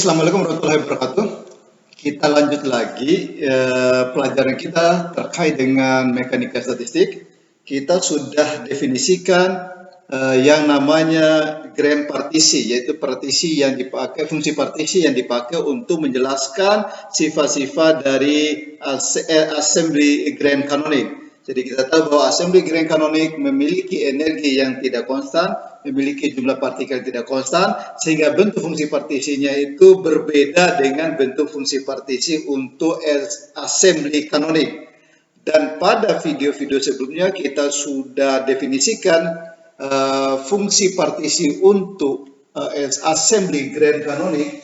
Assalamualaikum warahmatullahi wabarakatuh. Kita lanjut lagi pelajaran kita terkait dengan mekanika statistik. Kita sudah definisikan yang namanya grand partisi, yaitu partisi yang dipakai, fungsi partisi yang dipakai untuk menjelaskan sifat-sifat dari assembly grand canonic. Jadi kita tahu bahwa assembly grand canonic memiliki energi yang tidak konstan, memiliki jumlah partikel tidak konstan, sehingga bentuk fungsi partisinya itu berbeda dengan bentuk fungsi partisi untuk assembly canonic. Dan pada video-video sebelumnya kita sudah definisikan fungsi partisi untuk assembly grand canonic.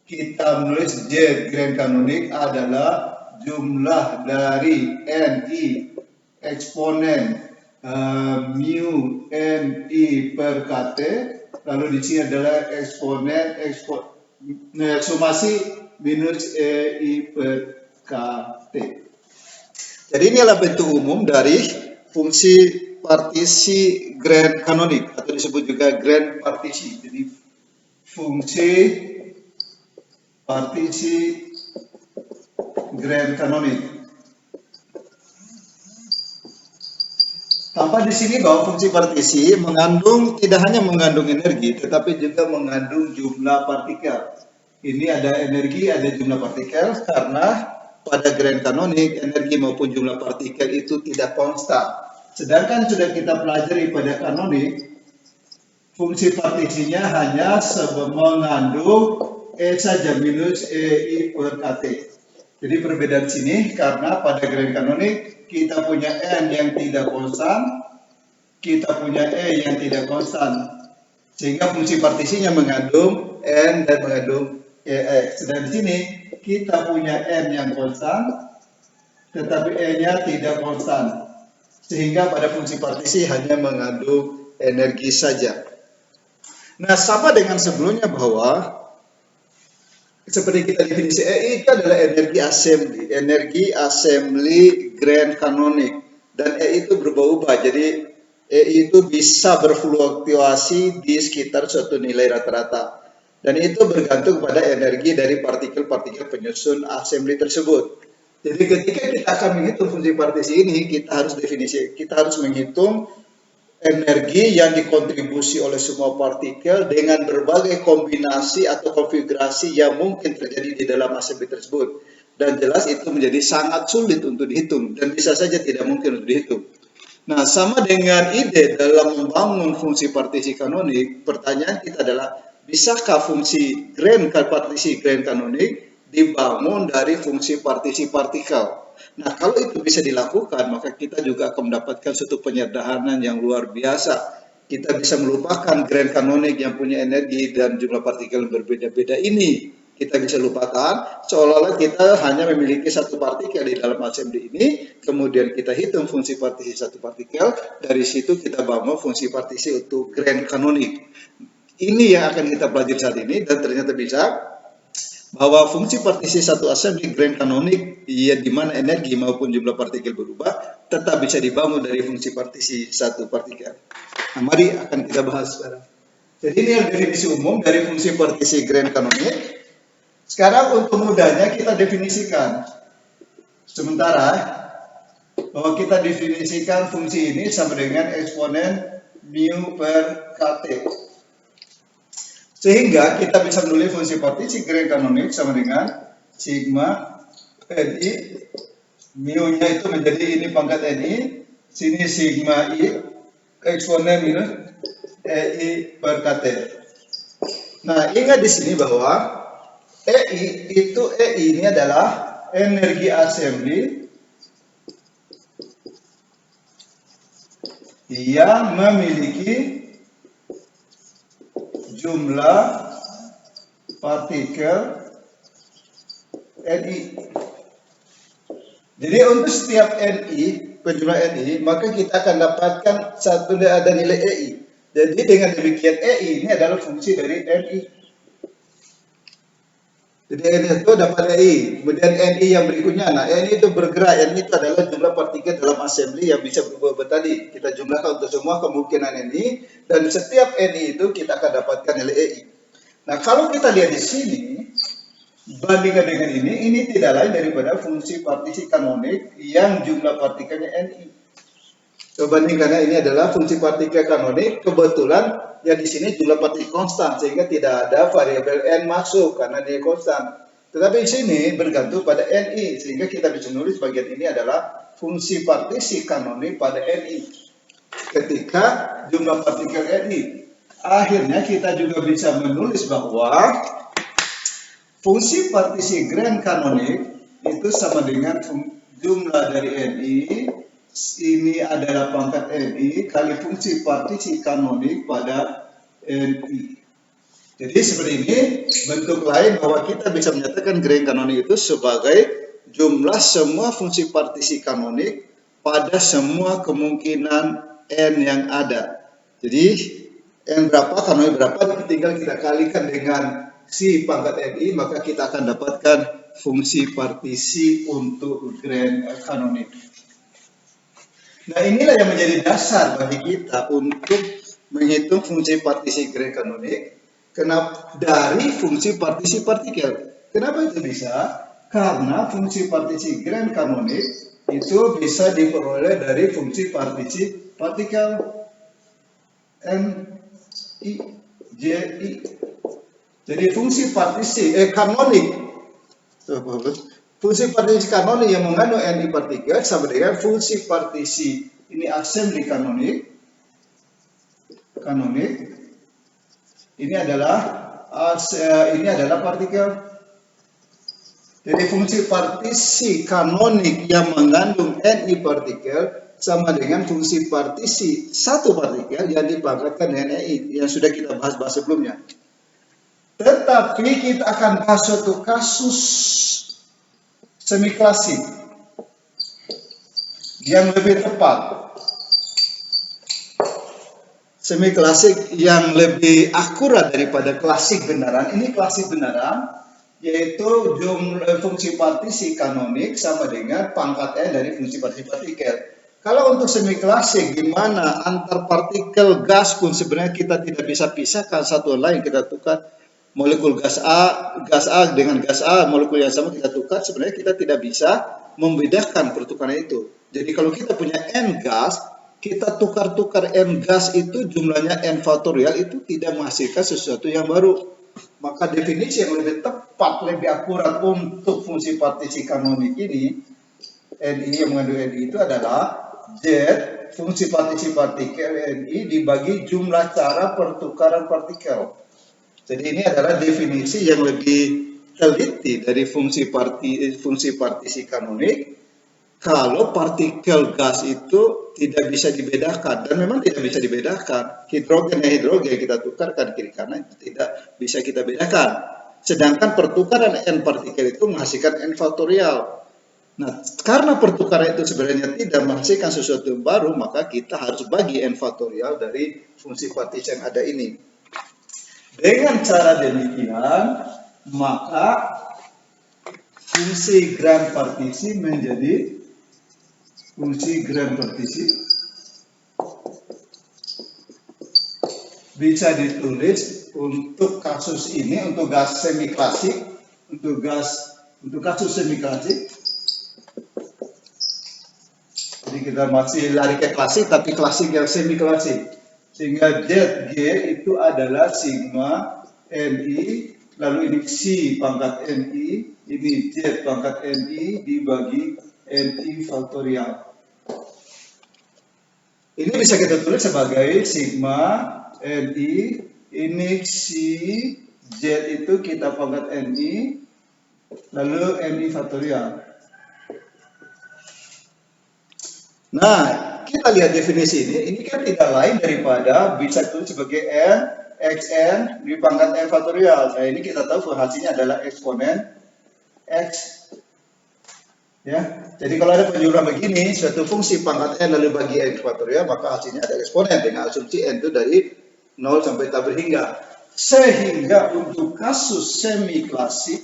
Kita menulis J grand canonic adalah jumlah dari Ni eksponen mu Ni per Kt, lalu di sini adalah eksponen summasi minus Ei per Kt. Jadi ini adalah bentuk umum dari fungsi partisi grand canonic atau disebut juga grand partisi. Jadi fungsi partisi grand canonic. Tampak di sini bahwa fungsi partisi tidak hanya mengandung energi, tetapi juga mengandung jumlah partikel. Ini ada energi, ada jumlah partikel, karena pada grand canonic energi maupun jumlah partikel itu tidak konstan. Sedangkan sudah kita pelajari pada canonic, fungsi partisinya hanya mengandung E saja minus Ei per Kt. Jadi perbedaan sini karena pada grand canonic kita punya N yang tidak konstan, kita punya E yang tidak konstan, sehingga fungsi partisinya mengandung N dan mengandung EX. Sedang di sini kita punya N yang konstan, tetapi E-nya tidak konstan, sehingga pada fungsi partisi hanya mengandung energi saja. Nah, sama dengan sebelumnya bahwa seperti kita definisi Ei itu adalah energi assembly grand canonic, dan Ei itu berubah-ubah. Jadi Ei itu bisa berfluktuasi di sekitar suatu nilai rata-rata, dan itu bergantung pada energi dari partikel-partikel penyusun assembly tersebut. Jadi ketika kita akan menghitung fungsi partisi ini, kita harus menghitung energi yang dikontribusi oleh semua partikel dengan berbagai kombinasi atau konfigurasi yang mungkin terjadi di dalam assembly tersebut. Dan jelas itu menjadi sangat sulit untuk dihitung dan bisa saja tidak mungkin untuk dihitung. Nah, sama dengan ide dalam membangun fungsi partisi kanonik, pertanyaan kita adalah, bisakah fungsi partisi grand kanonik dibangun dari fungsi partisi partikel? Nah, kalau itu bisa dilakukan, maka kita juga akan mendapatkan suatu penyederhanaan yang luar biasa. Kita bisa melupakan grand canonic yang punya energi dan jumlah partikel yang berbeda-beda ini. Kita bisa lupakan, seolah-olah kita hanya memiliki satu partikel di dalam assembly ini, kemudian kita hitung fungsi partisi satu partikel, dari situ kita bangun fungsi partisi untuk grand canonic. Ini yang akan kita pelajari saat ini, dan ternyata bisa bahwa fungsi partisi satu assembly grand canonic, ya, di mana energi maupun jumlah partikel berubah, tetap bisa dibangun dari fungsi partisi satu partikel. Nah, mari akan kita bahas sekarang. Jadi ini adalah definisi umum dari fungsi partisi grand canonic. Sekarang untuk mudahnya kita definisikan. Sementara bahwa kita definisikan fungsi ini sama dengan eksponen mu per Kt. Sehingga kita bisa menulis fungsi partisi grand canonic sama dengan sigma Ni, mu-nya itu menjadi ini pangkat Ni, sini sigma I, eksponen minus Ei per Kt. Nah, ingat di sini bahwa Ei ini adalah energi assembly yang memiliki jumlah partikel Ni. Jadi untuk setiap Ni, penjumlah Ni, maka kita akan dapatkan ada nilai Ei. Jadi dengan demikian Ei ini adalah fungsi dari Ni. Jadi Ni itu dapat Ei, kemudian Ni yang berikutnya, nah Ni itu bergerak, Ni itu adalah jumlah partikel dalam assembly yang bisa berubah tadi. Kita jumlahkan untuk semua kemungkinan Ni, dan setiap Ni itu kita akan dapatkan nilai Ei. Nah, kalau kita lihat di sini, Bandingkan dengan ini tidak lain daripada fungsi partisi kanonik yang jumlah partikelnya Ni. Coba nih, karena ini adalah fungsi partikel kanonik, kebetulan ya di sini jumlah partikel konstan sehingga tidak ada variabel n masuk karena dia konstan. Tetapi di sini bergantung pada Ni sehingga kita bisa menulis bagian ini adalah fungsi partisi kanonik pada Ni. Ketika jumlah partikel Ni, akhirnya kita juga bisa menulis bahwa fungsi partisi grand kanonik itu sama dengan jumlah dari Ni. Ini adalah pangkat Ni kali fungsi partisi kanonik pada Ni. Jadi seperti ini bentuk lain bahwa kita bisa menyatakan grand kanonik itu sebagai jumlah semua fungsi partisi kanonik pada semua kemungkinan N yang ada. Jadi N berapa, kanonik berapa, tinggal kita kalikan dengan si pangkat Ni, maka kita akan dapatkan fungsi partisi untuk grand kanonik. Nah, inilah yang menjadi dasar bagi kita untuk menghitung fungsi partisi grand kanonik dari fungsi partisi partikel. Kenapa itu bisa? Karena fungsi partisi grand kanonik itu bisa diperoleh dari fungsi partisi partikel Ni, Ji. Jadi fungsi partisi kanonik, fungsi partisi kanonik yang mengandung Ni partikel sama dengan fungsi partisi ini assembly kanonik. Ini adalah partikel. Jadi fungsi partisi kanonik yang mengandung Ni partikel sama dengan fungsi partisi satu partikel yang dipangkatkan dengan Ni yang sudah kita bahas sebelumnya. Tetapi kita akan bahas suatu kasus semi klasik yang lebih tepat, semi klasik yang lebih akurat daripada klasik benaran. Ini klasik benaran, yaitu jumlah fungsi partisi kanonik sama dengan pangkat N dari fungsi partisi partikel. Kalau untuk semi klasik, di mana antar partikel gas pun sebenarnya kita tidak bisa pisahkan satu lain, kita tukar molekul gas A dengan gas A, molekul yang sama kita tukar, sebenarnya kita tidak bisa membedakan pertukaran itu. Jadi kalau kita punya N gas, kita tukar-tukar N gas itu jumlahnya N faktorial, itu tidak menghasilkan sesuatu yang baru. Maka definisi yang lebih tepat, lebih akurat untuk fungsi partisi kanonik ini, Ni yang mengandung Ni itu adalah Z fungsi partisi partikel Ni dibagi jumlah cara pertukaran partikel. Jadi ini adalah definisi yang lebih teliti dari fungsi partisi kanonik. Kalau partikel gas itu tidak bisa dibedakan, dan memang tidak bisa dibedakan. Hidrogen dan hidrogen kita tukarkan kiri kanan itu tidak bisa kita bedakan. Sedangkan pertukaran N partikel itu menghasilkan N faktorial. Nah, karena pertukaran itu sebenarnya tidak menghasilkan sesuatu yang baru, maka kita harus bagi N faktorial dari fungsi partisi yang ada ini. Dengan cara demikian, maka fungsi grand partisi menjadi fungsi grand partisi bisa ditulis untuk kasus ini, untuk gas semi klasik, untuk kasus semi klasik. Jadi kita masih lari ke klasik, tapi klasik yang semi klasik. Sehingga ZG itu adalah sigma Ni, lalu ini C pangkat Ni, ini Z pangkat Ni dibagi Ni faktorial. Ini bisa kita tulis sebagai sigma Ni, ini C, Z itu kita pangkat Ni, lalu Ni faktorial. Nah, kita lihat definisi ini kan tidak lain daripada bisa ditulis sebagai N, Xn di pangkat N faktorial. Nah, ini kita tahu hasilnya adalah eksponen X. Ya, jadi kalau ada penjumlahan begini, suatu fungsi pangkat N lalu bagi N faktorial, maka hasilnya ada eksponen dengan asumsi N itu dari 0 sampai tak berhingga. Sehingga untuk kasus semi klasik,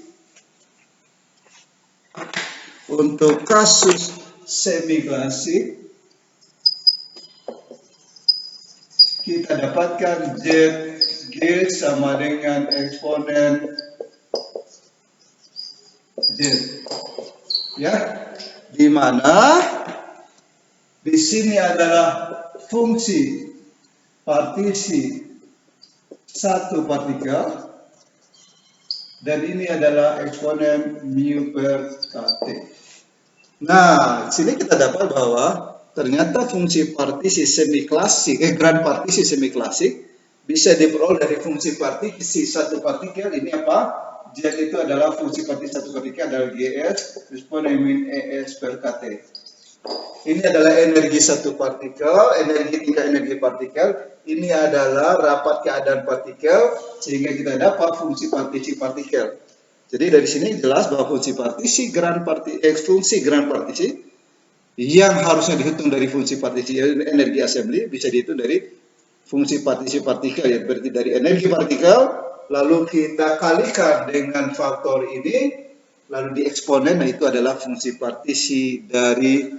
kita dapatkan ZG sama dengan eksponen Z. Ya, di mana di sini adalah fungsi partisi satu partikel dan ini adalah eksponen mu per kT. Nah, sini kita dapat bahwa ternyata fungsi partisi semi klasik, grand partisi semi klasik bisa diperoleh dari fungsi partisi satu partikel. Ini apa? Z itu adalah fungsi partisi satu partikel adalah Gs eksponen min Es per kT. Ini adalah energi satu partikel, tingkat energi partikel. Ini adalah rapat keadaan partikel sehingga kita dapat fungsi partisi partikel. Jadi dari sini jelas bahwa fungsi grand partisi yang harusnya dihitung dari fungsi partisi energi assembly bisa dihitung dari fungsi partisi partikel, ya berarti dari energi partikel lalu kita kalikan dengan faktor ini lalu di eksponen, nah itu adalah fungsi partisi dari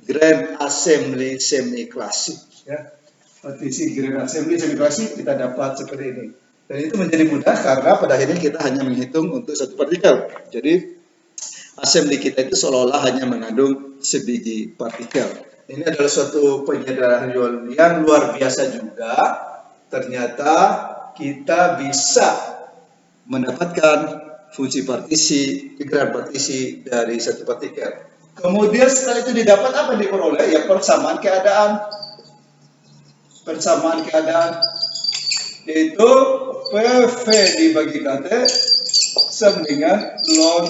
grand assembly semi klasik, ya. Partisi grand assembly semi klasik kita dapat seperti ini. Dan itu menjadi mudah karena pada akhirnya kita hanya menghitung untuk satu partikel. Jadi assembly kita itu seolah-olah hanya mengandung sebiji partikel. Ini adalah suatu penyederhanaan yang luar biasa juga. Ternyata kita bisa mendapatkan fungsi partisi, grand partisi dari satu partikel. Kemudian setelah itu didapat apa yang diperoleh? Ya persamaan keadaan. Persamaan keadaan yaitu PV dibagi KT sama dengan ln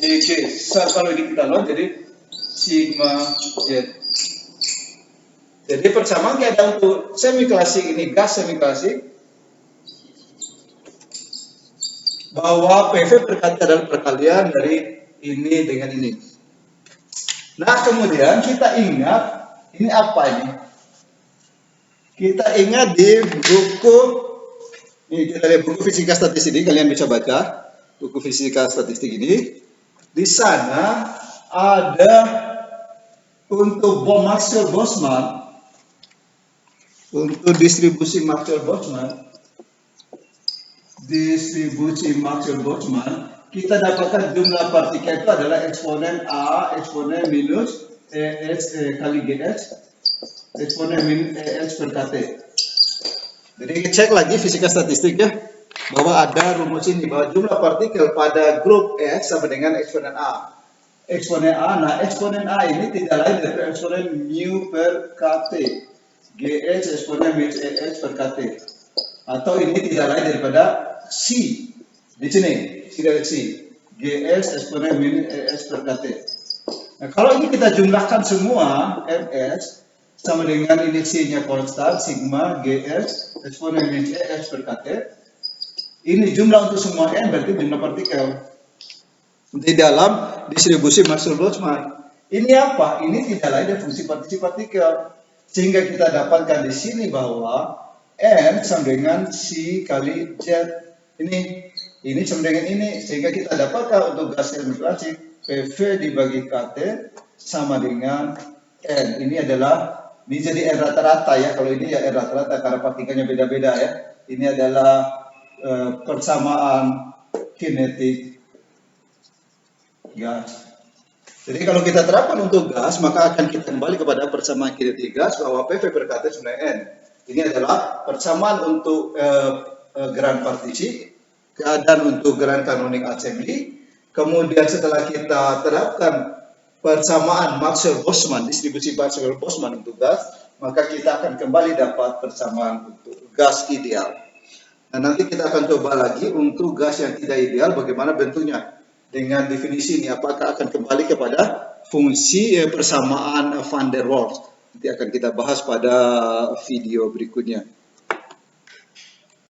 dg. Kalau ini kita ln jadi sigma Z. Jadi persamaan keadaan untuk semi klasik ini, gas semi klasik, bahwa PV per KT adalah perkalian dari ini dengan ini. Nah kemudian kita ingat ini apa ini? Kita ingat di buku ini, kita lihat buku fisika statistik ini, kalian bisa baca buku fisika statistik ini. Di sana ada untuk Maxwell-Boltzmann, untuk distribusi Maxwell-Boltzmann, kita dapatkan jumlah partikel itu adalah eksponen A, eksponen minus ES kali GS, eksponen min ES per KT. Jadi cek lagi fisika statistik ya, bahwa ada rumus ini bahwa jumlah partikel pada grup S sama dengan eksponen A. Eksponen A, nah eksponen A ini tidak lain dari eksponen mu per KT. GS eksponen min ES per KT. Atau ini tidak lain daripada C. Di sini, tidak C. GS eksponen min ES per KT. Nah, kalau ini kita jumlahkan semua MS sama dengan ini C-nya konstan sigma GS eksponen min ES per KT. Ini jumlah untuk semua N berarti jumlah partikel di dalam distribusi Maxwell-Boltzmann. Ini apa? Ini tidak lain dari fungsi partisi partikel. Sehingga kita dapatkan di sini bahwa N sama dengan C kali Z. Ini sama dengan ini. Sehingga kita dapatkan untuk gas semi klasik PV dibagi KT sama dengan N. Ini jadi N rata-rata ya. Kalau ini ya N rata-rata karena partikelnya beda-beda ya. Ini adalah persamaan kinetik gas. Jadi kalau kita terapkan untuk gas, maka akan kita kembali kepada persamaan kinetik gas bahwa PV per KT sama N. Ini adalah persamaan untuk grand partisi, keadaan untuk grand canonic assembly. Kemudian setelah kita terapkan persamaan Maxwell-Boltzmann, distribusi Maxwell-Boltzmann untuk gas, maka kita akan kembali dapat persamaan untuk gas ideal. Nah, nanti kita akan coba lagi untuk gas yang tidak ideal, bagaimana bentuknya. Dengan definisi ini, apakah akan kembali kepada fungsi persamaan van der Waals. Nanti akan kita bahas pada video berikutnya.